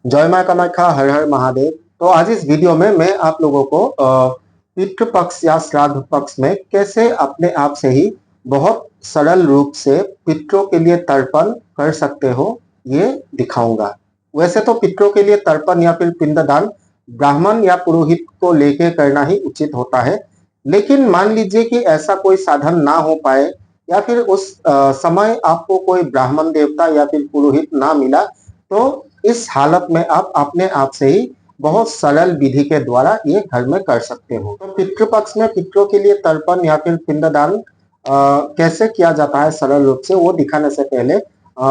जय मां कामाख्या, हर हर महादेव। तो आज इस वीडियो में मैं आप लोगों को पितृ पक्ष या श्राद्ध पक्ष में कैसे अपने आप से ही बहुत सरल रूप से पितरों के लिए तर्पण कर सकते हो ये दिखाऊंगा। वैसे तो पितरों के लिए तर्पण या फिर पिंडदान ब्राह्मण या पुरोहित को लेके करना ही उचित होता है, लेकिन मान लीजिए कि ऐसा कोई साधन ना हो पाए या फिर उस समय आपको कोई ब्राह्मण देवता या फिर पुरोहित ना मिला, तो इस हालत में आप अपने आप से ही बहुत सरल विधि के द्वारा ये घर में कर सकते हो। तो पितृपक्ष में पितरों के लिए तर्पण या फिर पिंडदान कैसे किया जाता है सरल रूप से, वो दिखाने से पहले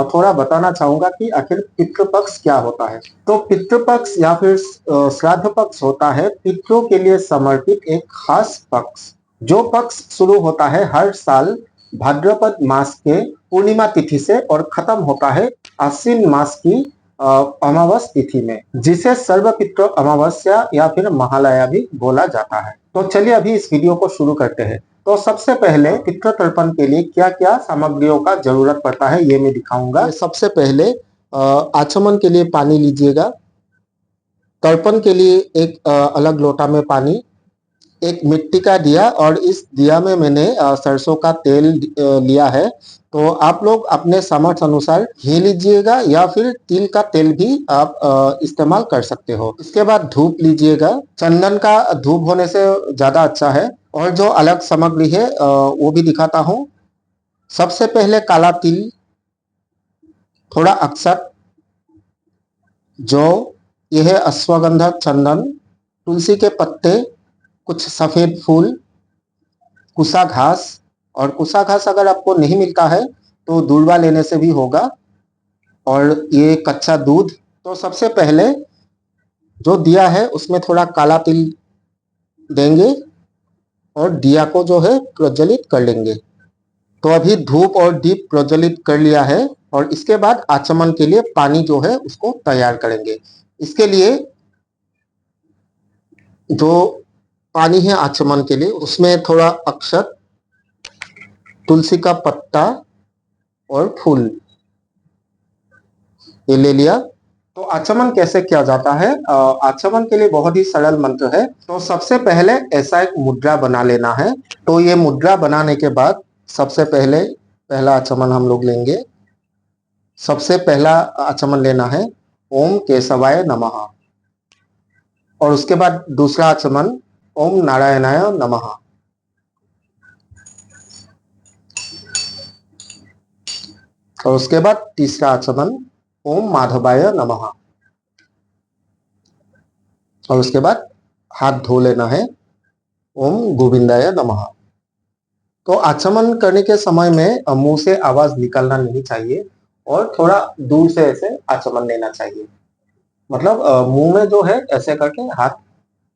थोड़ा बताना चाहूंगा कि आखिर पितृपक्ष क्या होता है। तो पितृपक्ष या फिर श्राद्ध पक्ष होता है पितरों के लिए समर्पित एक खास पक्ष, जो पक्ष शुरू होता है हर साल भाद्रपद मास के पूर्णिमा तिथि से और खत्म होता है आश्विन मास की अमावस तिथि में, जिसे सर्वपित्र अमावस्या या फिर महालया भी बोला जाता है। तो चलिए अभी इस वीडियो को शुरू करते हैं। तो सबसे पहले पितृ तर्पण के लिए क्या क्या सामग्रियों का जरूरत पड़ता है ये मैं दिखाऊंगा। सबसे पहले आचमन के लिए पानी लीजिएगा। तर्पण के लिए एक अलग लोटा में पानी, एक मिट्टी का दिया, और इस दिया में मैंने सरसों का तेल लिया है। तो आप लोग अपने सामर्थ्य अनुसार घी लीजिएगा या फिर तिल का तेल भी आप इस्तेमाल कर सकते हो। इसके बाद धूप लीजिएगा। चंदन का धूप होने से ज्यादा अच्छा है। और जो अलग सामग्री है वो भी दिखाता हूँ। सबसे पहले काला तिल, थोड़ा अक्षत, जौ, यह है अश्वगंधा, चंदन, तुलसी के पत्ते, कुछ सफेद फूल, कुसा घास। और कुसा घास अगर आपको नहीं मिलता है तो दूर्वा लेने से भी होगा, और ये कच्चा दूध। तो सबसे पहले जो दिया है उसमें थोड़ा काला तिल देंगे और दिया को जो है प्रज्वलित कर लेंगे। तो अभी धूप और दीप प्रज्वलित कर लिया है, और इसके बाद आचमन के लिए पानी जो है उसको तैयार करेंगे। इसके लिए जो पानी है आचमन के लिए, उसमें थोड़ा अक्षत, तुलसी का पत्ता और फूल ये ले लिया। तो आचमन कैसे किया जाता है? आचमन के लिए बहुत ही सरल मंत्र है। तो सबसे पहले ऐसा एक मुद्रा बना लेना है। तो ये मुद्रा बनाने के बाद सबसे पहले पहला आचमन हम लोग लेंगे। सबसे पहला आचमन लेना है ओम केशवाय नमः, और उसके बाद दूसरा आचमन ओम नारायणाय नमः, और उसके बाद तीसरा आचमन ओम माधवाय नमः, और उसके बाद हाथ धो लेना है ओम गोविंदाय नमः। तो आचमन करने के समय में मुंह से आवाज निकलना नहीं चाहिए और थोड़ा दूर से ऐसे आचमन लेना चाहिए। मतलब मुंह में जो है ऐसे करके हाथ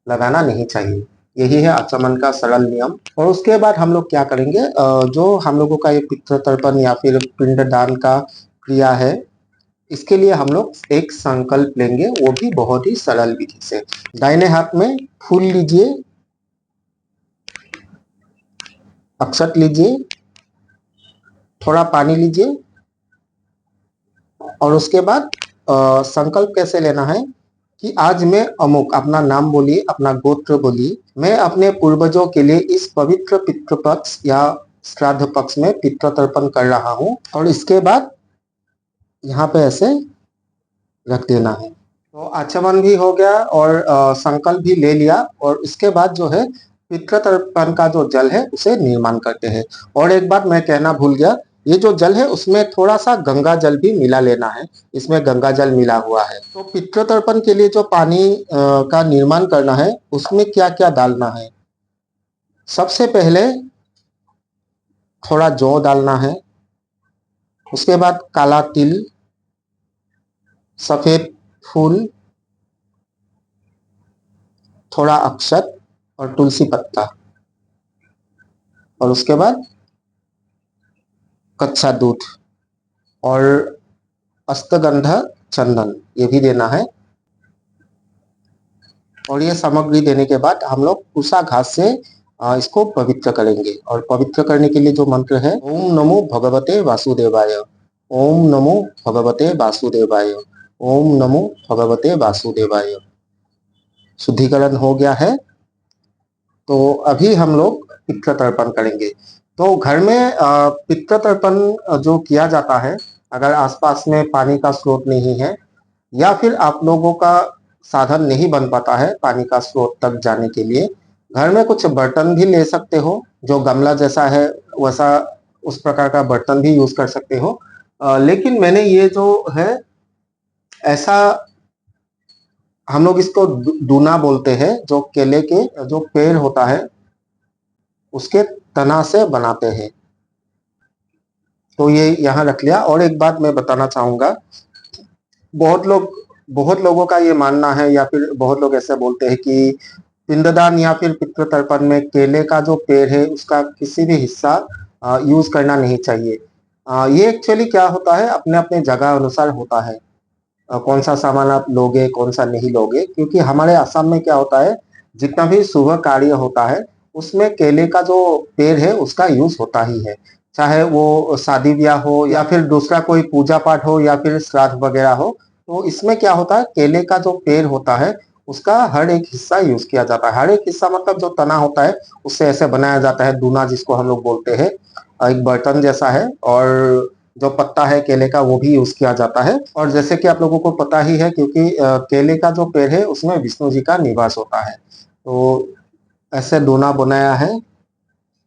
लगाना नहीं चाहिए। यही है आचमन का सरल नियम। और उसके बाद हम लोग क्या करेंगे, जो हम लोगों का ये पितृ तर्पण या फिर पिंड दान का क्रिया है, इसके लिए हम लोग एक संकल्प लेंगे, वो भी बहुत ही सरल विधि से। दाहिने हाथ में फूल लीजिए, अक्षत लीजिए, थोड़ा पानी लीजिए, और उसके बाद संकल्प कैसे लेना है कि आज मैं अमुक, अपना नाम बोलिए, अपना गोत्र बोलिए, मैं अपने पूर्वजों के लिए इस पवित्र पितृपक्ष या श्राद्ध पक्ष में पितृ तर्पण कर रहा हूँ, और इसके बाद यहाँ पे ऐसे रख देना है। तो आचमन भी हो गया और संकल्प भी ले लिया, और इसके बाद जो है पितृ तर्पण का जो जल है उसे निर्माण करते हैं। और एक बात मैं कहना भूल गया, ये जो जल है उसमें थोड़ा सा गंगा जल भी मिला लेना है, इसमें गंगा जल मिला हुआ है। तो पितृ तर्पण के लिए जो पानी का निर्माण करना है उसमें क्या क्या डालना है। सबसे पहले थोड़ा जौ डालना है, उसके बाद काला तिल, सफेद फूल, थोड़ा अक्षत और तुलसी पत्ता, और उसके बाद कच्चा दूध और अष्टगंधा चंदन ये भी देना है। और ये सामग्री देने के बाद हम लोग कुसा घास से इसको पवित्र करेंगे। और पवित्र करने के लिए जो मंत्र है ओम नमो भगवते वासुदेवाय, ओम नमो भगवते वासुदेवाय, ओम नमो भगवते वासुदेवाय। शुद्धिकरण हो गया है, तो अभी हम लोग पितृ तर्पण करेंगे। तो घर में पितृ तर्पण जो किया जाता है, अगर आसपास में पानी का स्रोत नहीं है या फिर आप लोगों का साधन नहीं बन पाता है पानी का स्रोत तक जाने के लिए, घर में कुछ बर्तन भी ले सकते हो। जो गमला जैसा है वैसा उस प्रकार का बर्तन भी यूज कर सकते हो। लेकिन मैंने ये जो है ऐसा, हम लोग इसको दूना बोलते हैं, जो केले के जो पेड़ होता है उसके तना से बनाते हैं। तो ये यहाँ रख लिया। और एक बात मैं बताना चाहूंगा, बहुत लोग बहुत लोगों का ये मानना है या फिर बहुत लोग ऐसे बोलते हैं कि पिंडदान या फिर पितृ तर्पण में केले का जो पेड़ है उसका किसी भी हिस्सा यूज करना नहीं चाहिए। ये एक्चुअली क्या होता है, अपने अपने जगह अनुसार होता है। कौन सा सामान आप लोगे कौन सा नहीं लोगे, क्योंकि हमारे असम में क्या होता है, जितना भी शुभ कार्य होता है उसमें केले का जो पेड़ है उसका यूज होता ही है। चाहे वो शादी ब्याह हो या फिर दूसरा कोई पूजा पाठ हो या फिर श्राद्ध वगैरह हो, तो इसमें क्या होता है, केले का जो पेड़ होता है उसका हर एक हिस्सा यूज किया जाता है। हर एक हिस्सा मतलब जो तना होता है उससे ऐसे बनाया जाता है दूना, जिसको हम लोग बोलते हैं। एक बर्तन जैसा है, और जो पत्ता है केले का वो भी यूज किया जाता है। और जैसे कि आप लोगों को पता ही है, क्योंकि केले का जो पेड़ है उसमें विष्णु जी का निवास होता है। तो ऐसे दोना बनाया है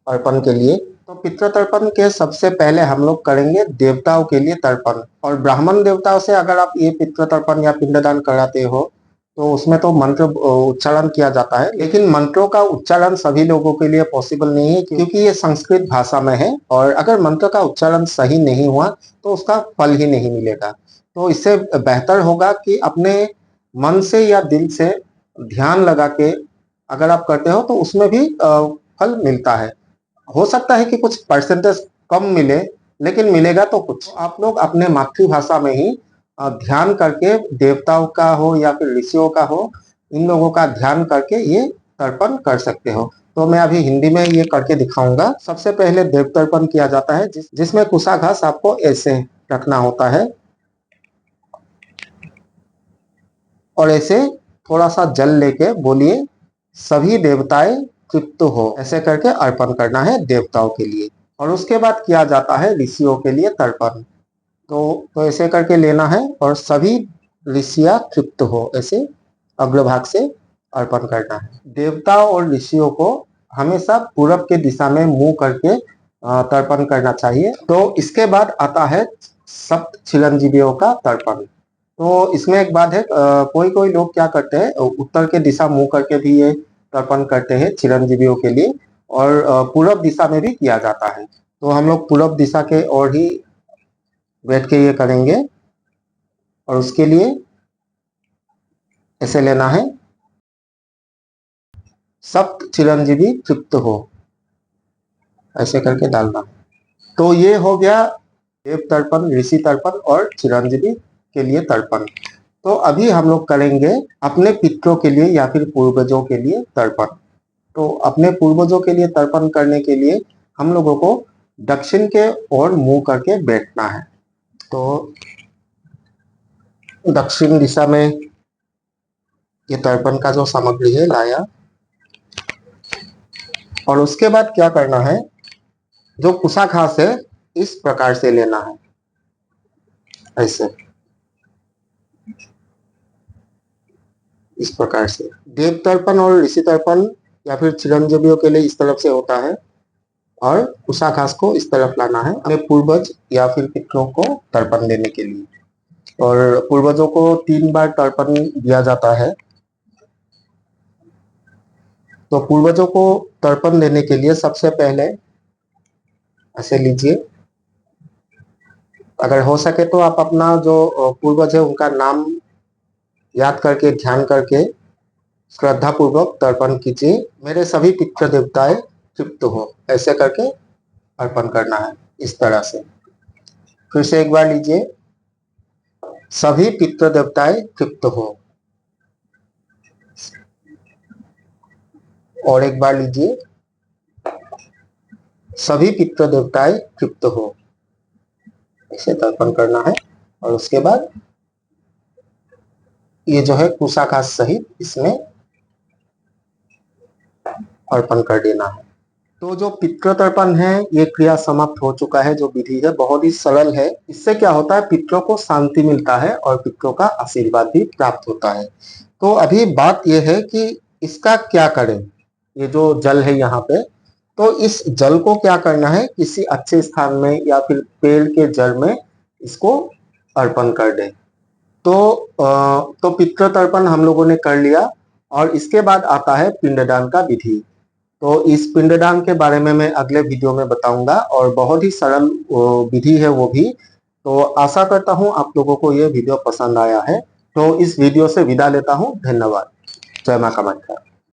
अर्पण के लिए। तो पितृ तर्पण के सबसे पहले हम लोग करेंगे देवताओं के लिए तर्पण। और ब्राह्मण देवताओं से अगर आप ये पितृ तर्पण या पिंडदान कराते हो तो उसमें तो मंत्र उच्चारण किया जाता है, लेकिन मंत्रों का उच्चारण सभी लोगों के लिए पॉसिबल नहीं है, क्योंकि ये संस्कृत भाषा में है। और अगर मंत्र का उच्चारण सही नहीं हुआ तो उसका फल ही नहीं मिलेगा। तो इससे बेहतर होगा कि अपने मन से या दिल से ध्यान लगा के अगर आप करते हो तो उसमें भी फल मिलता है। हो सकता है कि कुछ परसेंटेज कम मिले, लेकिन मिलेगा तो कुछ। आप लोग अपने मातृभाषा में ही ध्यान करके, देवताओं का हो या फिर ऋषियों का हो, इन लोगों का ध्यान करके ये तर्पण कर सकते हो। तो मैं अभी हिंदी में ये करके दिखाऊंगा। सबसे पहले देव तर्पण किया जाता है, जिसमें कुशा घास आपको ऐसे रखना होता है और ऐसे थोड़ा सा जल लेके बोलिए सभी देवताएं तृप्त हो, ऐसे करके अर्पण करना है देवताओं के लिए। और उसके बाद किया जाता है ऋषियों के लिए तर्पण। तो ऐसे करके लेना है और सभी ऋषियां तृप्त हो, ऐसे अग्रभाग से अर्पण करना है। देवताओं और ऋषियों को हमेशा पूरब के दिशा में मुंह करके तर्पण करना चाहिए। तो इसके बाद आता है सप्त चिरंजीवियों का तर्पण। तो इसमें एक बात है, कोई कोई लोग क्या करते हैं, उत्तर के दिशा मुंह करके भी ये तर्पण करते हैं चिरंजीवियों के लिए, और पूरब दिशा में भी किया जाता है। तो हम लोग पूरब दिशा के और ही बैठ के ये करेंगे। और उसके लिए ऐसे लेना है, सप्त चिरंजीवी तृप्त हो, ऐसे करके डालना है। तो ये हो गया देव तर्पण, ऋषि तर्पण और चिरंजीवी के लिए तर्पण। तो अभी हम लोग करेंगे अपने पितरों के लिए या फिर पूर्वजों के लिए तर्पण। तो अपने पूर्वजों के लिए तर्पण करने के लिए हम लोगों को दक्षिण के ओर मुंह करके बैठना है। तो दक्षिण दिशा में ये तर्पण का जो सामग्री है लाया। और उसके बाद क्या करना है, जो कुशा घास है इस प्रकार से लेना है, ऐसे इस प्रकार से। देव तर्पण और ऋषि तर्पण या फिर चिरंजीवियों के लिए इस तरफ से होता है, और कुशा घास को इस तरफ लाना है अपने पूर्वज या फिर पितरों को तर्पण देने के लिए। और पूर्वजों को 3 बार तर्पण दिया जाता है। तो पूर्वजों को तर्पण देने के लिए सबसे पहले ऐसे लीजिए। अगर हो सके तो आप अपना जो पूर्वज है उनका नाम याद करके, ध्यान करके, श्रद्धा पूर्वक तर्पण कीजिए। मेरे सभी पितृ देवताएं तृप्त हो, ऐसे करके अर्पण करना है इस तरह से। फिर से एक बार लीजिए, सभी पितृ देवताएं तृप्त हो। और एक बार लीजिए, सभी पितृ देवताएं तृप्त हो, ऐसे तर्पण करना है। और उसके बाद ये जो है कुशाकाश सहित इसमें अर्पण कर देना है। तो जो पितृतर्पण है ये क्रिया समाप्त हो चुका है। जो विधि है बहुत ही सरल है। इससे क्या होता है, पितरों को शांति मिलता है और पितरों का आशीर्वाद भी प्राप्त होता है। तो अभी बात यह है कि इसका क्या करें। ये जो जल है यहाँ पे, तो इस जल को क्या करना है, किसी अच्छे स्थान में या फिर पेड़ के जड़ में इसको अर्पण कर दें। तो पितृतर्पण हम लोगों ने कर लिया और इसके बाद आता है पिंडदान का विधि। तो इस पिंडदान के बारे में मैं अगले वीडियो में बताऊंगा और बहुत ही सरल विधि है वो भी। तो आशा करता हूं आप लोगों को ये वीडियो पसंद आया है। तो इस वीडियो से विदा लेता हूं। धन्यवाद। जय मां कामाख्या।